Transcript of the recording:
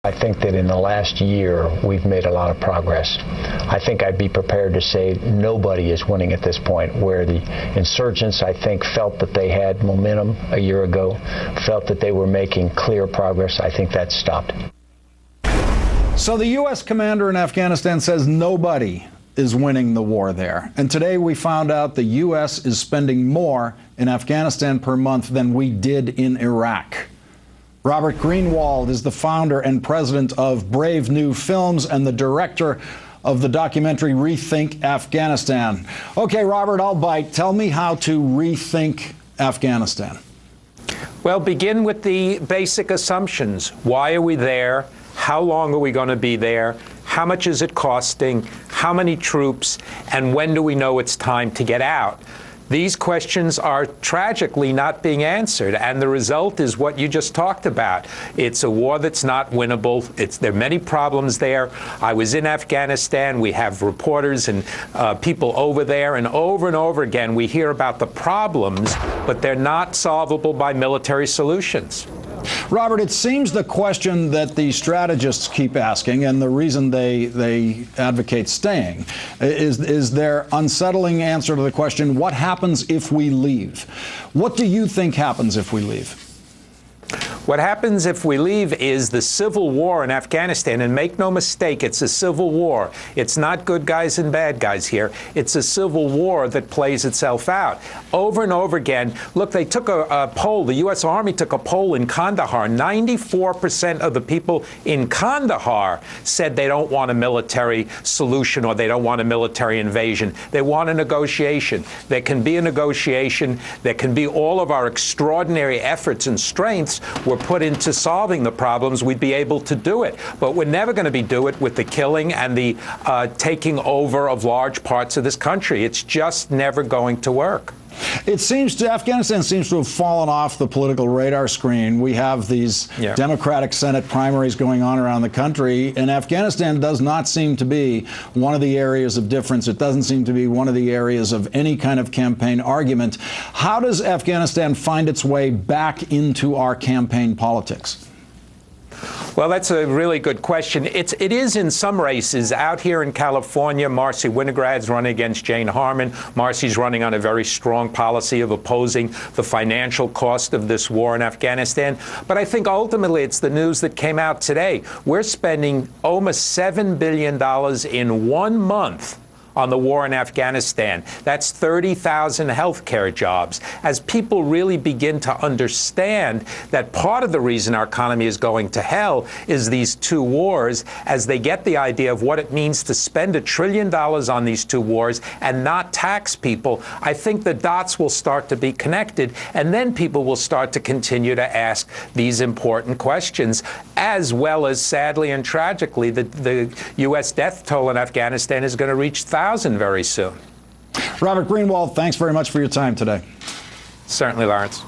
I think that in the last year, we've made a lot of progress. I think I'd be prepared to say nobody is winning at this point, where the insurgents, I think, felt that they had momentum a year ago, felt that they were making clear progress. I think that's stopped. So the U.S. commander in Afghanistan says nobody is winning the war there. And today we found out the U.S. is spending more in Afghanistan per month than we did in Iraq. Robert Greenwald is the founder and president of Brave New Films and the director of the documentary Rethink Afghanistan. Okay, Robert, I'll bite. Tell me how to rethink Afghanistan. Well, begin with the basic assumptions. Why are we there? How long are we going to be there? How much is it costing? How many troops? And when do we know it's time to get out? These questions are tragically not being answered, and the result is what you just talked about. It's a war that's not winnable. There are many problems there. I was in Afghanistan. We have reporters and people over there, and over again we hear about the problems, but they're not solvable by military solutions. Robert, it seems the question that the strategists keep asking, and the reason they advocate staying, is their unsettling answer to the question, what happens if we leave? What do you think happens if we leave? What happens if we leave is the civil war in Afghanistan, and make no mistake, it's a civil war. It's not good guys and bad guys here. It's a civil war that plays itself out. Over and over again, look, they took a poll, the U.S. Army took a poll in Kandahar. 94% of the people in Kandahar said they don't want a military solution or they don't want a military invasion. They want a negotiation. There can be a negotiation. There can be all of our extraordinary efforts and strengths were put into solving the problems, we'd be able to do it. But we're never going to do it with the killing and the taking over of large parts of this country. It's just never going to work. Afghanistan seems to have fallen off the political radar screen. We have these Democratic Senate primaries going on around the country, and Afghanistan does not seem to be one of the areas of difference. It doesn't seem to be one of the areas of any kind of campaign argument. How does Afghanistan find its way back into our campaign politics? Well, that's a really good question. It is in some races. Out here in California, Marcy Winograd's running against Jane Harman. Marcy's running on a very strong policy of opposing the financial cost of this war in Afghanistan. But I think ultimately it's the news that came out today. We're spending almost $7 billion in 1 month on the war in Afghanistan. That's 30,000 healthcare jobs. As people really begin to understand that part of the reason our economy is going to hell is these two wars, as they get the idea of what it means to spend $1 trillion on these two wars and not tax people, I think the dots will start to be connected, and then people will start to continue to ask these important questions, as well as, sadly and tragically, the U.S. death toll in Afghanistan is going to reach thousands very soon. Robert Greenwald, thanks very much for your time today. Certainly, Lawrence.